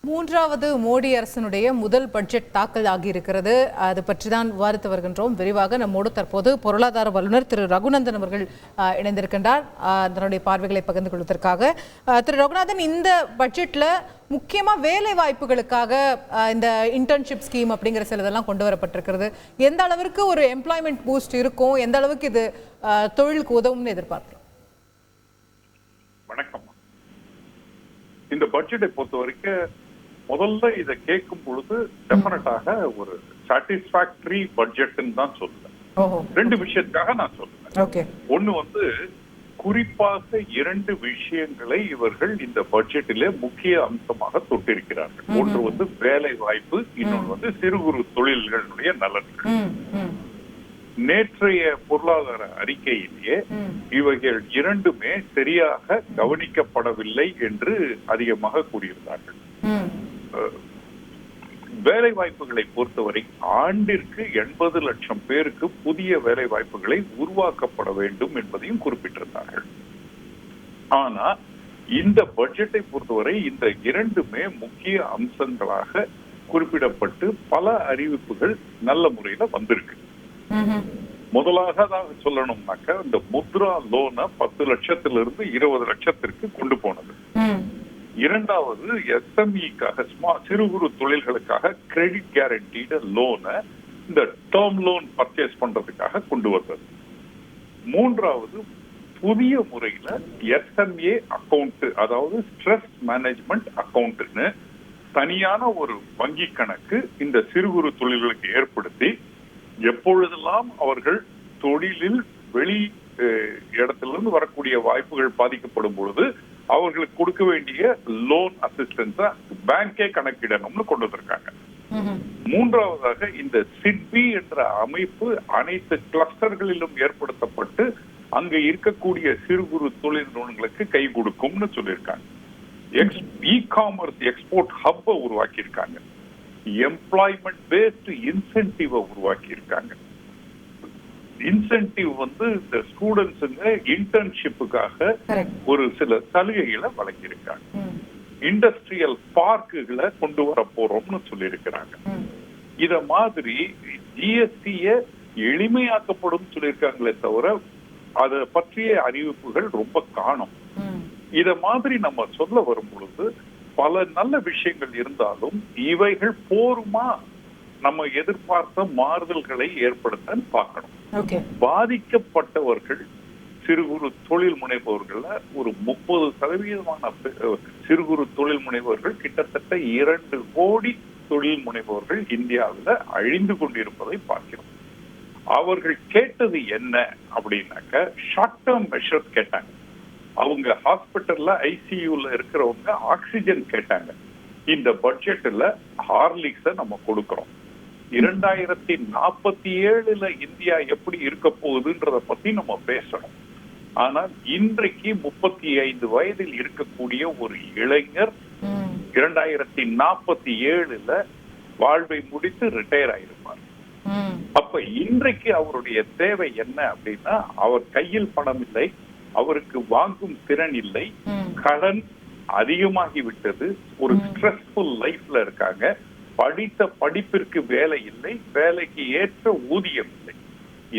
மூன்றாவது மோடி அரசினுடைய முதல் பட்ஜெட் தாக்கல் ஆகியிருக்கிறது. அது பற்றி தான் விவாதித்து வருகின்றோம் விரிவாக. நம்மோடு தற்போது பொருளாதார வல்லுநர் திரு ரகுநந்தன் அவர்கள் இணைந்திருக்கின்றார். அதனுடைய பார்வைகளை பகிர்ந்து கொள்வதற்காக. திரு ரகுநாதன், இந்த பட்ஜெட்ல முக்கியமா வேலை வாய்ப்புகளுக்காக இந்த இன்டர்ன்ஷிப் ஸ்கீம் அப்படிங்கிற சிலதெல்லாம் கொண்டு வரப்பட்டிருக்கிறது. எந்த அளவிற்கு ஒரு எம்ப்ளாய்மெண்ட் பூஸ்ட் இருக்கும், எந்த அளவுக்கு இது தொழிலுக்கு உதவும்னு எதிர்பார்க்கிறோம்? வணக்கம். இந்த பட்ஜெட்டை பொறுத்த வரைக்கும் முதல்ல இதை கேட்கும் பொழுது டெஃபினட்டாக ஒரு சாட்டிஸ்பாக்டரி பட்ஜெட்னு தான் சொல்லுவேன். ரெண்டு விஷயத்துக்காக நான் சொல்லுவேன். ஒண்ணு குறிப்பாக இரண்டு விஷயங்களை இவர்கள் இந்த பட்ஜெட்டிலே முக்கிய அம்சமாக தொட்டிருக்கிறார்கள். ஒன்று வேலை வாய்ப்பு, இன்னொன்று சிறு குறு தொழில்களுடைய நலன்கள். நேற்றைய பொருளாதார அறிக்கையிலேயே இவைகள் இரண்டுமே சரியாக கவனிக்கப்படவில்லை என்று அதிகமாக கூறியிருந்தார்கள். வேலை வாய்ப்புகளை பொறுத்தவரை ஆண்டிற்கு 80 லட்சம் பேருக்கு புதிய வேலை வாய்ப்புகளை உருவாக்கப்பட வேண்டும் என்பதையும் குறிப்பிட்டிருந்தார்கள். ஆனா இந்த பட்ஜெட்டை பொறுத்தவரை இந்த இரண்டுமே முக்கிய அம்சங்களாக குறிப்பிடப்பட்டு பல அறிவிப்புகள் நல்ல முறையில வந்திருக்கு. முதலாக சொல்லணும்னாக்க இந்த முத்ரா லோனை 10 லட்சத்திலிருந்து 20 லட்சத்திற்கு கொண்டு போனது. இரண்டாவது எஸ்எம்இக்காக சிறு குறு தொழில்களுக்காக கிரெடிட் கேரண்டீடு லோனை இந்த டேர்ம் லோன் பர்ச்சேஸ் பண்றதுக்காக கொண்டு வந்தது. மூன்றாவது புதிய முறையில எஸ்எம்ஏ அக்கௌண்ட், அதாவது ஸ்ட்ரெஸ் மேனேஜ்மெண்ட் அக்கௌண்ட்னு தனியான ஒரு வங்கி கணக்கு இந்த சிறு குறு தொழில்களுக்கு ஏற்படுத்தி எப்பொழுதெல்லாம் அவர்கள் தொழிலில் வெளி இடத்திலிருந்து வரக்கூடிய வாய்ப்புகள் பாதிக்கப்படும் பொழுது அவர்களுக்கு கொடுக்க வேண்டிய லோன் அசிஸ்டன்ஸ பேங்கே கணக்கிடணும்னு கொண்டு வந்திருக்காங்க. மூன்றாவதாக இந்த சிட்பி என்ற அமைப்பு அனைத்து கிளஸ்டர்களிலும் ஏற்படுத்தப்பட்டு அங்க இருக்கக்கூடிய சிறு குறு தொழில் நிறுவனங்களுக்கு கை கொடுக்கும்னு சொல்லியிருக்காங்க. இ-காமர்ஸ் எக்ஸ்போர்ட் ஹப்பை உருவாக்கி இருக்காங்க. எம்ப்ளாய்மெண்ட் பேஸ்ட் இன்சென்டிவ் உருவாக்கி இருக்காங்க. இன்சென்டிவ் இந்த ஸ்டூடெண்ட்ஸுங்க இன்டர்ன்ஷிப்புக்காக ஒரு சில சலுகைகளை வழங்கியிருக்காங்க. இண்டஸ்ட்ரியல் பார்க்குகளை கொண்டு வர போறோம்னு சொல்லியிருக்கிறாங்க. இத மாதிரி ஜிஎஸ்டிய எளிமையாக்கப்படும் சொல்லியிருக்காங்களே தவிர அதை பற்றிய அறிவிப்புகள் ரொம்ப காணும். இத மாதிரி நம்ம சொல்ல வரும் பொழுது பல நல்ல விஷயங்கள் இருந்தாலும் இவைகள் போருமா நம்ம எதிர்பார்த்த மாறுதல்களை ஏற்படுத்த பார்க்கணும். பாதிக்கப்பட்டவர்கள் சிறு குறு தொழில் முனைபவர்கள் ஒரு 30% சிறு குறு தொழில் முனைபவர்கள், கிட்டத்தட்ட 2 கோடி தொழில் முனைபவர்கள் இந்தியாவில் அழிந்து கொண்டிருப்பதை பார்க்கிறோம். அவர்கள் கேட்டது என்ன அப்படின்னாக்க ஷார்ட் டேர்ம் மெஷர்ஸ் கேட்டாங்க. அவங்க ஹாஸ்பிட்டல்ல ஐசியூல இருக்கிறவங்க ஆக்சிஜன் கேட்டாங்க. இந்த பட்ஜெட்ல ஹார்லிக்ஸ நம்ம கொடுக்கிறோம். 2047 இந்தியா எப்படி இருக்க போகுதுன்றத பத்தி நம்ம பேசணும். ஆனால் இன்றைக்கு 35 வயதில் இருக்கக்கூடிய ஒரு இளைஞர் 2047 வாழ்வை முடித்து ரிட்டையர் ஆயிருப்பார். அப்ப இன்றைக்கு அவருடைய தேவை என்ன அப்படின்னா, அவர் கையில் பணம் இல்லை, அவருக்கு வாங்கும் திறன் இல்லை, கடன் அதிகமாகிவிட்டது, ஒரு ஸ்ட்ரெஸ்ஃபுல் லைஃப்ல இருக்காங்க, படித்த படிப்பிற்கு வேலை இல்லை, வேலைக்கு ஏற்ற ஊதியம் இல்லை.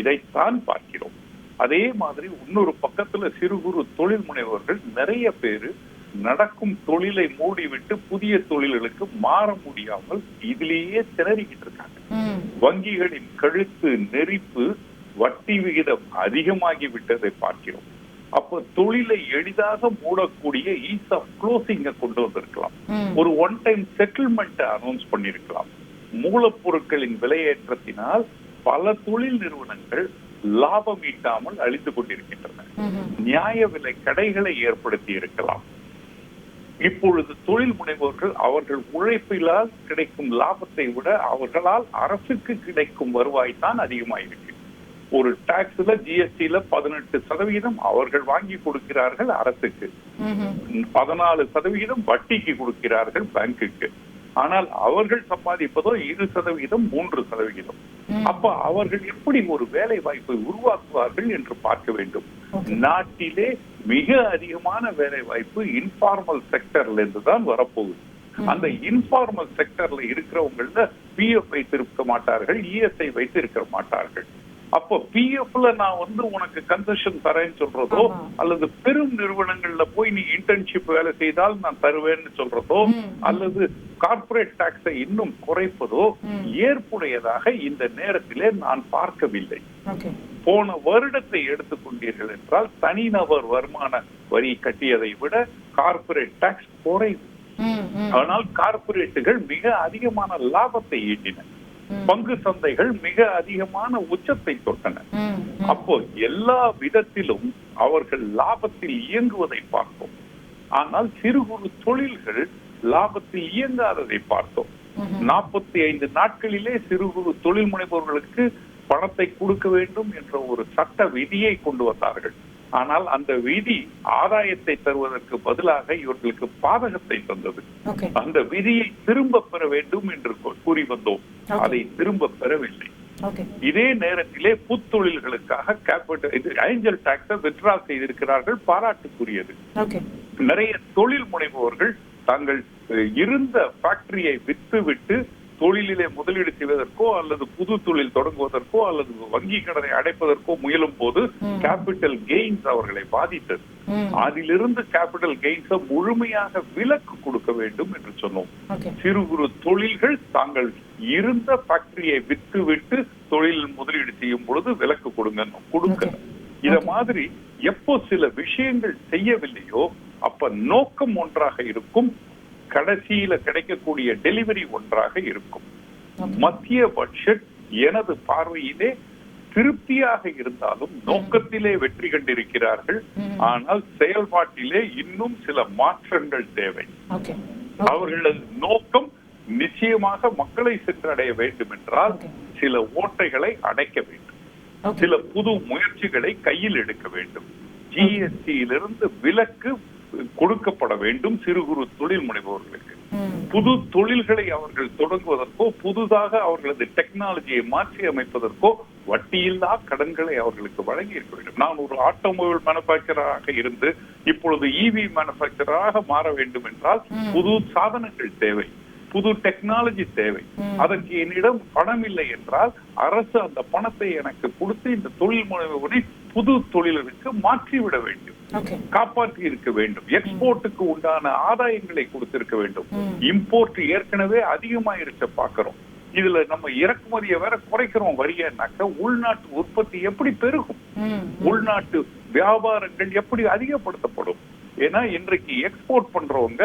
இதைத்தான் பார்க்கிறோம். அதே மாதிரி இன்னொரு பக்கத்துல சிறு குறு தொழில் முனைவர்கள் நிறைய பேரு நடக்கும் தொழிலை மூடிவிட்டு புதிய தொழில்களுக்கு மாற முடியாமல் இதிலேயே திணறிக்கிட்டு இருக்காங்க. வங்கிகளின் கழுத்து நெரிப்பு, வட்டி விகிதம் அதிகமாகி விட்டதை பார்க்கிறோம். அப்ப தொழிலை எளிதாக மூடக்கூடிய ஈஸ் ஆஃப் க்ளோசிங்க கொண்டு வந்திருக்கலாம். ஒரு ஒன் டைம் செட்டில்மெண்ட் அனௌன்ஸ் பண்ணிருக்கலாம். மூலப்பொருட்களின் விலையேற்றத்தினால் பல தொழில் நிறுவனங்கள் லாபம் ஈட்டாமல் அழிந்து கொண்டிருக்கின்றன. நியாய விலை கடைகளை ஏற்படுத்தி இருக்கலாம். இப்பொழுது தொழில் முனைவோர்கள் அவர்கள் உழைப்பிலால் கிடைக்கும் லாபத்தை விட அவர்களால் அரசுக்கு கிடைக்கும் வருவாய் தான் அதிகமாயிருக்கு. ஒரு டாக்ஸ்ல ஜிஎஸ்டில 18% அவர்கள் வாங்கி கொடுக்கிறார்கள் அரசுக்கு, 14% வட்டிக்கு கொடுக்கிறார்கள் பேங்குக்கு. ஆனால் அவர்கள் சம்பாதிப்பதோ 2%, 3%. அப்ப அவர்கள் எப்படி ஒரு வேலை வாய்ப்பை உருவாக்குவார்கள் என்று பார்க்க வேண்டும். நாட்டிலே மிக அதிகமான வேலை வாய்ப்பு இன்ஃபார்மல் செக்டர்ல இருந்து தான் வரப்போகுது. அந்த இன்ஃபார்மல் செக்டர்ல இருக்கிறவங்கள பிஎஃப் வைத்திருக்க மாட்டார்கள், இஎஸ்ஐ வைத்து இருக்க மாட்டார்கள். அப்போ பிஎஃப்ல நான் உனக்கு கன்செஷன் தரேன்னு சொல்றதோ அல்லது பெரும் நிறுவனங்கள்ல போய் நீ இன்டர்ன்ஷிப் வேலை செய்தால் நான் தருவேன்னு சொல்றதோ அல்லது கார்ப்பரேட் டாக்ஸை இன்னும் குறைப்பதோ ஏற்புடையதாக இந்த நேரத்திலே நான் பார்க்கவில்லை. போன வருடத்தை எடுத்துக்கொண்டீர்கள் என்றால் தனிநபர் வருமான வரி கட்டியதை விட கார்ப்பரேட் டாக்ஸ் குறைவு. ஆனால் கார்ப்பரேட்டுகள் மிக அதிகமான லாபத்தை ஈட்டின, பங்கு சந்தைகள் மிக அதிகமான உச்சத்தை தொட்டன. அப்போ எல்லா விதத்திலும் அவர்கள் லாபத்தில் இயங்குவதை பார்த்தோம். ஆனால் சிறு குறு தொழில்கள் லாபத்தில் இயங்காததை பார்த்தோம். 45 நாட்களிலே சிறு குறு தொழில் முனைவோர்களுக்கு பணத்தை கொடுக்க வேண்டும் என்ற ஒரு சட்ட விதியை கொண்டு வந்தார்கள். ஆனால் அந்த விதி ஆதாயத்தை தருவதற்கு பதிலாக இவர்களுக்கு பாதகத்தை தந்தது. அந்த விதியை திரும்ப பெற வேண்டும் என்று கூறி வந்தோம், அதை திரும்ப பெறவில்லை. இதே நேரத்திலே புத்தொழில்களுக்காக ஏஞ்சல் டாக்ஸை வித்ட்ரா செய்திருக்கிறார்கள், பாராட்டுக்குரியது. நிறைய தொழில் முனைவோர்கள் தாங்கள் இருந்த ஃபேக்டரியை விட்டுவிட்டு தொழிலிலே முதலீடு செய்வதற்கோ அல்லது புது தொழில் தொடங்குவதற்கோ அல்லது வங்கி கடனை அடைப்பதற்கோ முயலும் போது கேபிட்டல் கெயின்ஸ் அவர்களை பாதித்தது. அதிலிருந்து கேபிட்டல் கெயின்ஸை முழுமையாக விலக்கு கொடுக்க வேண்டும் என்று சொன்னோம். சிறு குறு தொழில்கள் தாங்கள் இருந்த ஃபேக்டரியை விட்டு தொழிலில் முதலீடு செய்யும் பொழுது விலக்கு கொடுங்க. இத மாதிரி எப்போ சில விஷயங்கள் செய்யவில்லையோ அப்ப நோக்கம் ஒன்றாக இருக்கும், கடைசியில கிடைக்கக்கூடிய டெலிவரி ஒன்றாக இருக்கும். மத்திய பட்ஜெட் எனது பார்வையிலே திருப்தியாக இருந்தாலும் நோக்கத்திலே வெற்றி கண்டிருக்கிறார்கள். ஆனால் செயல்பாட்டிலே இன்னும் சில மாற்றங்கள் தேவை. அவர்களது நோக்கம் நிச்சயமாக மக்களை சென்றடைய வேண்டும் என்றால் சில ஓட்டைகளை அடைக்க வேண்டும், சில புது முயற்சிகளை கையில் எடுக்க வேண்டும். ஜிஎஸ்டியிலிருந்து விலக்கு கொடுக்கப்பட வேண்டும் சிறு குறு தொழில் முனைவோர்களுக்கு. புது தொழில்களை அவர்கள் தொடங்குவதற்கோ புதுதாக அவர்களது டெக்னாலஜியை மாற்றி அமைப்பதற்கோ வட்டியில்லா கடன்களை அவர்களுக்கு வழங்கி இருக்க வேண்டும். நான் ஒரு ஆட்டோமொபைல் மேனுபேக்சராக இருந்து இப்பொழுது இவி மேனுபேக்சராக மாற வேண்டும் என்றால் புது சாதனங்கள் தேவை, புது டெக்னாலஜி தேவை. அதற்கு என்னிடம் பணம் இல்லை என்றால் அரசு அந்த பணத்தை எனக்கு கொடுத்து இந்த தொழில் முனைவோரை புது தொழிலுக்கு மாற்றிவிட வேண்டும், காப்பாற்றி இருக்க வேண்டும். எக்ஸ்போர்ட்டுக்கு உண்டான ஆதாயங்களை கொடுத்திருக்க வேண்டும். இம்போர்ட் ஏற்கனவே அதிகமாயிருச்ச பாக்குறோம். இதுல நம்ம இறக்குமதியை வேற குறைக்கிறோம் வரியனாக்க உள்நாட்டு உற்பத்தி எப்படி பெருகும், உள்நாட்டு வியாபாரங்கள் எப்படி அதிகப்படுத்தப்படும்? ஏன்னா இன்றைக்கு எக்ஸ்போர்ட் பண்றவங்க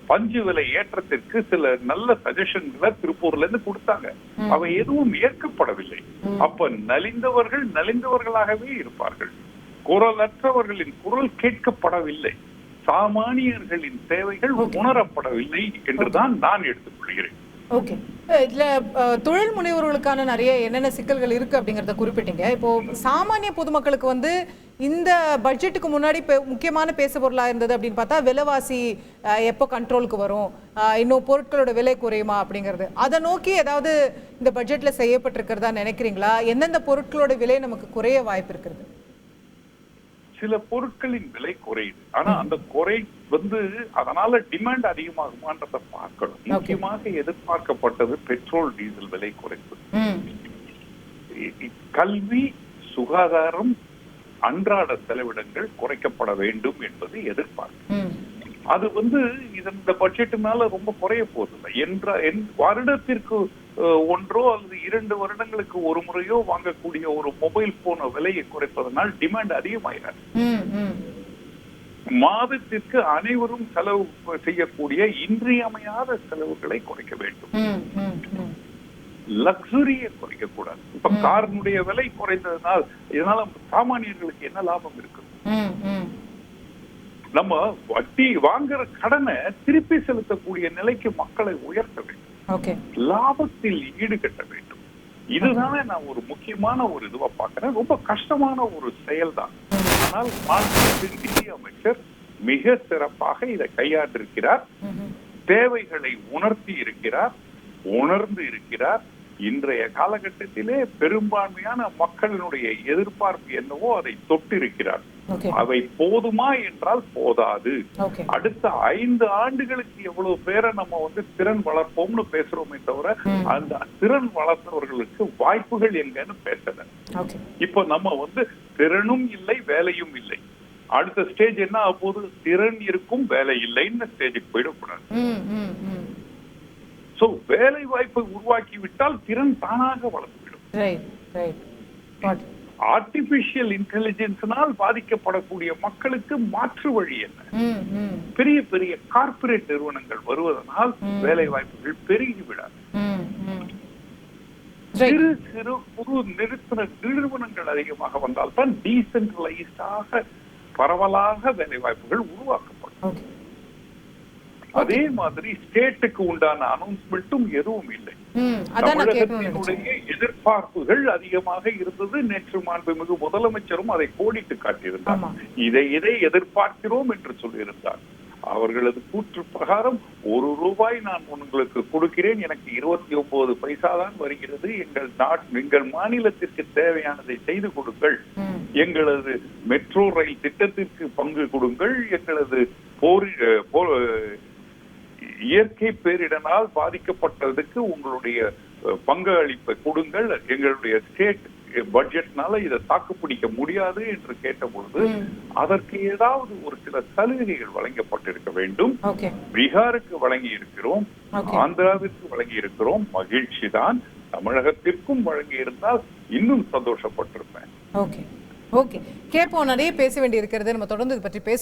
பஞ்சு விலை ஏற்றத்திற்கு சில நல்ல சஜஷன்களை திருப்பூர்ல இருந்து கொடுத்தாங்க, அவை எதுவும் ஏற்கப்படவில்லை. அப்ப நலிந்தவர்கள் நலிந்தவர்களாகவே இருப்பார்கள், குரலற்றவர்களின் குரல் கேட்கப்படவில்லை, சாமானியர்களின் தேவைகள் உணரப்படவில்லை என்றுதான் நான் எடுத்துக்கொள்கிறேன். ஓகே, இதுல தொழில் முனைவோர்களுக்கான நிறைய என்னென்ன சிக்கல்கள் இருக்கு அப்படிங்கறத குறிப்பிட்டீங்க. இப்போ சாமானிய பொதுமக்களுக்கு இந்த பட்ஜெட்டுக்கு முன்னாடி முக்கியமான பேசு பொருளா இருந்தது அப்படின்னு பார்த்தா விலைவாசி எப்போ கண்ட்ரோலுக்கு வரும், இன்னும் பொருட்களோட விலை குறையுமா அப்படிங்கிறது. அதை நோக்கி ஏதாவது இந்த பட்ஜெட்ல செய்யப்பட்டிருக்கிறதா நினைக்கிறீங்களா? எந்தெந்த பொருட்களோட விலை நமக்கு குறைய வாய்ப்பு இருக்கிறது? சில பொருட்களின் விலை குறையுது, ஆனா அந்த குறை அதனால டிமாண்ட் அதிகமாகுமான்றத பார்க்கணும். முக்கியமாக எதிர்பார்க்கப்பட்டது பெட்ரோல் டீசல் விலை குறைப்பு. கல்வி, சுகாதாரம், அன்றாட செலவினங்கள் குறைக்கப்பட வேண்டும் என்பது எதிர்பார்ப்பு. அது இந்த பட்ஜெட்டுனால ரொம்ப குறைய போதில்லை என்ற வருடத்திற்கு ஒன்றோ அல்லது 2 வருடங்களுக்கு ஒரு முறையோ வாங்கக்கூடிய ஒரு மொபைல் போன விலையை குறைப்பதனால் டிமாண்ட் அதிகமாகிறார். மாதத்திற்கு அனைவரும் செலவு செய்யக்கூடிய இன்றியமையாத செலவுகளை குறைக்க வேண்டும், லக்ஸுரியை குறைக்க கூடாது. இப்ப காரினுடைய விலை குறைந்ததுனால் இதனால சாமானியர்களுக்கு என்ன லாபம் இருக்கு? நம்ம வட்டி வாங்குற கடனை திருப்பி செலுத்தக்கூடிய நிலைக்கு மக்களை உயர்த்த வேண்டும், லாபத்தில் ஈடுகட்ட வேண்டும். இதுதானே நான் ஒரு முக்கியமான ஒரு இதுவா பார்க்கிறேன். ரொம்ப கஷ்டமான ஒரு செயல்தான். ஆனால் மாநிலத்தின் நிதி அமைச்சர் மிக சிறப்பாக இதை கையாண்டிருக்கிறார், தேவைகளை உணர்த்தி இருக்கிறார், உணர்ந்து இருக்கிறார். இன்றைய காலகட்டத்திலே பெரும்பான்மையான மக்களினுடைய எதிர்பார்ப்பு என்னவோ அதை தொட்டிருக்கிறார். ஓகே அவை போதுமா என்றால் போதாது. ஓகே அடுத்த 5 ஆண்டுகளுக்கு எவ்வளவு பேரை நம்ம வந்து திறன் வளர்ப்போம்னு பேசுறோமே தவிர அந்த திறன் வளர்த்தவர்களுக்கு வாய்ப்புகள் எங்கன்னு பேசல. ஓகே இப்போ நம்ம வந்து திறனும் இல்லை வேலையும் இல்லை. அடுத்த ஸ்டேஜ் என்ன ஆகுது? திறன் இருக்கும் வேலை இல்லைன்னு ஸ்டேஜுக்கு போயிடக்கூடாது. சோ வேலை வாய்ப்பை உருவாக்கி விட்டால் திறன் தானாக வளர்ந்துவிடும். ஆர்டிபிஷியல் இன்டெலிஜென்ஸினால் பாதிக்கப்படக்கூடிய மக்களுக்கு மாற்று வழி என்ன? பெரிய பெரிய கார்ப்பரேட் நிறுவனங்கள் வருவதனால் வேலை வாய்ப்புகள் பெருகிவிடாது. சிறு சிறு குறு நிறுவனங்கள் அதிகமாக வந்தால்தான் டீசென்ட்ரலைஸ்டாக பரவலாக வேலை வாய்ப்புகள் உருவாக்கப்படும். அதே மாதிரி ஸ்டேட்டுக்கு உண்டான அனௌன்ஸ்மெண்ட்டும் எதுவும் இல்லை. தமிழகத்தினுடைய எதிர்பார்ப்புகள் அதிகமாக இருந்தது. நேற்று மாண்புமிகு முதலமைச்சரும் அதை கோடிட்டு காட்டியிருந்தார். இதை எதிர்பார்க்கிறோம் என்று சொல்லியிருந்தார். அவர்களது கூற்று பிரகாரம் ₹1 நான் உங்களுக்கு கொடுக்கிறேன், எனக்கு 29 பைசா தான் வருகிறது, எங்கள் மாநிலத்திற்கு தேவையானதை செய்து கொடுங்கள், எங்களது மெட்ரோ ரயில் திட்டத்திற்கு பங்கு கொடுங்கள், எங்களது இயற்கை பேரிடனால் பாதிக்கப்பட்டதுக்கு உங்களுடைய பங்களிப்பை கொடுங்கள், எங்களுடைய ஸ்டேட் பட்ஜெட்னால இதை தாக்குப்பிடிக்க முடியாது என்று கேட்ட பொழுது அதற்கு ஏதாவது ஒரு சில சலுகைகள் வழங்கப்பட்டிருக்க வேண்டும். பீகாருக்கு வழங்கி இருக்கிறோம், ஆந்திராவிற்கு வழங்கி இருக்கிறோம், மகிழ்ச்சி தான். தமிழகத்திற்கும் வழங்கி இருந்தால் இன்னும் சந்தோஷப்பட்டிருப்பேன். ஓகே கேட்போம். நிறைய பேச வேண்டி இருக்கிறது. நம்ம தொடர்ந்து இது பற்றி பேச